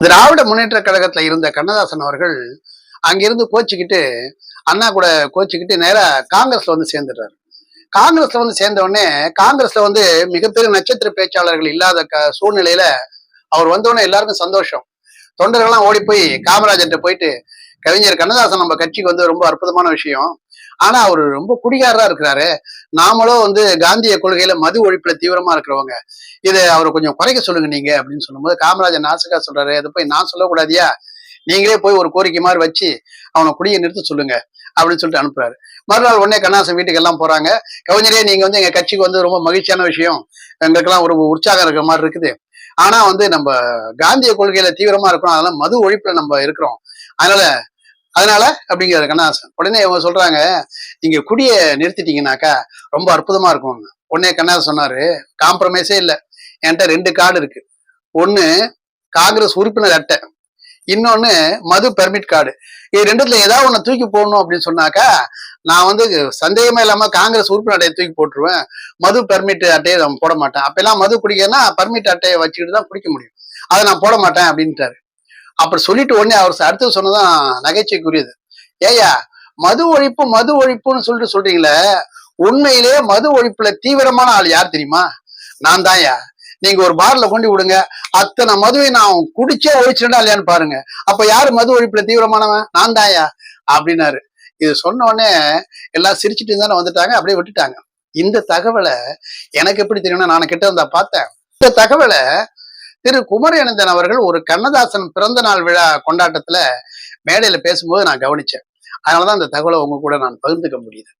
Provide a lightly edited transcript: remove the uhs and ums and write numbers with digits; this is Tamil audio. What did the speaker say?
திராவிட முன்னேற்ற கழகத்துல இருந்த கண்ணதாசன் அவர்கள் அங்கிருந்து கோச்சிக்கிட்டு அண்ணா கூட கோச்சிக்கிட்டு நேரா காங்கிரஸ்ல வந்து சேர்ந்துடுறாரு. காங்கிரஸ்ல வந்து சேர்ந்த உடனே காங்கிரஸ்ல வந்து மிகப்பெரிய நட்சத்திர பேச்சாளர்கள் இல்லாத சூழ்நிலையில அவர் வந்த உடனே எல்லாருக்கும் சந்தோஷம். தொண்டர்கள்லாம் ஓடி போய் காமராஜர்கிட்ட போயிட்டு, கவிஞர் கண்ணதாசன் நம்ம கட்சிக்கு வந்து ரொம்ப அற்புதமான விஷயம். ஆனா அவரு ரொம்ப குடிகாரரா இருக்கிறாரு. நாமளும் வந்து காந்திய கொள்கையில மது ஒழிப்புல தீவிரமா இருக்கிறவங்க. இதை அவரை கொஞ்சம் குறைக்க சொல்லுங்க நீங்க அப்படின்னு சொல்லும்போது காமராஜர் நாசுக்கா சொல்றாரு, அதை போய் நான் சொல்லக்கூடாதியா, நீங்களே போய் ஒரு கோரிக்கை மாதிரி வச்சு அவனை குடியை நிறுத்த சொல்லுங்க அப்படின்னு சொல்லிட்டு அனுப்புறாரு. மறுநாள் உடனே கண்ணாசன் வீட்டுக்கு எல்லாம் போறாங்க. கவிஞரே, நீங்க வந்து எங்க கட்சிக்கு வந்து ரொம்ப மகிழ்ச்சியான விஷயம், எங்களுக்கெல்லாம் ஒரு உற்சாகம் இருக்கிற மாதிரி இருக்குது. ஆனா வந்து நம்ம காந்திய கொள்கையில தீவிரமா இருக்கிறோம், அதனால மது ஒழிப்புல நம்ம இருக்கிறோம், அதனால அதனால அப்படிங்கிறாரு கண்ணதாசன். உடனே இவங்க சொல்றாங்க, நீங்க குடிய நிறுத்திட்டீங்கன்னாக்கா ரொம்ப அற்புதமா இருக்கும். உடனே கண்ணதாசன் சொன்னாரு, காம்ப்ரமைஸே இல்லை, என்கிட்ட 2 கார்டு இருக்கு. ஒண்ணு காங்கிரஸ் உறுப்பினர் அட்டை, இன்னொன்னு மது பெர்மிட் கார்டு. இது ரெண்டுத்துல ஏதாவது ஒண்ணு தூக்கி போடணும் அப்படின்னு சொன்னாக்கா நான் வந்து சந்தேகமே இல்லாம காங்கிரஸ் உறுப்பினர் அட்டையை தூக்கி போட்டுருவேன், மது பெர்மிட் அட்டையை நான் போட மாட்டேன். அப்பெல்லாம் மது குடிக்கன்னா பெர்மிட் அட்டையை வச்சுக்கிட்டு தான் குடிக்க முடியும், அதை நான் போட மாட்டேன் அப்படின்ட்டாரு. அப்படி சொல்லிட்டு உடனே அவர் அடுத்து சொன்னதான் நகைச்சுவைக்குரியது. ஏயா, மது ஒழிப்பு மது ஒழிப்புன்னு சொல்லிட்டு சொல்றீங்களே, உண்மையிலேயே மது ஒழிப்புல தீவிரமான ஆள் யார் தெரியுமா? நான் தான்யா. நீங்க ஒரு பார்ல கொண்டு விடுங்க, அத்தனை மதுவை நான் குடிச்சே ஒழிச்சுட்டா இல்லையான்னு பாருங்க, அப்ப யாரு மது ஒழிப்புல தீவிரமானவன்? நான் தான்யா அப்படின்னாரு. இது சொன்ன உடனே எல்லாம் சிரிச்சுட்டு தானே வந்துட்டாங்க, அப்படியே விட்டுட்டாங்க. இந்த தகவலை எனக்கு எப்படி தெரியும்னா, நான் கிட்ட இருந்தா பார்த்தேன். இந்த தகவலை திரு குமரேனந்தன் அவர்கள் ஒரு கண்ணதாசன் பிறந்த நாள் விழா கொண்டாட்டத்துல மேடையில பேசும்போது நான் கவனிச்சேன். அதனாலதான் இந்த தகவலை உங்க கூட நான் பகிர்ந்துக்க முடியுது.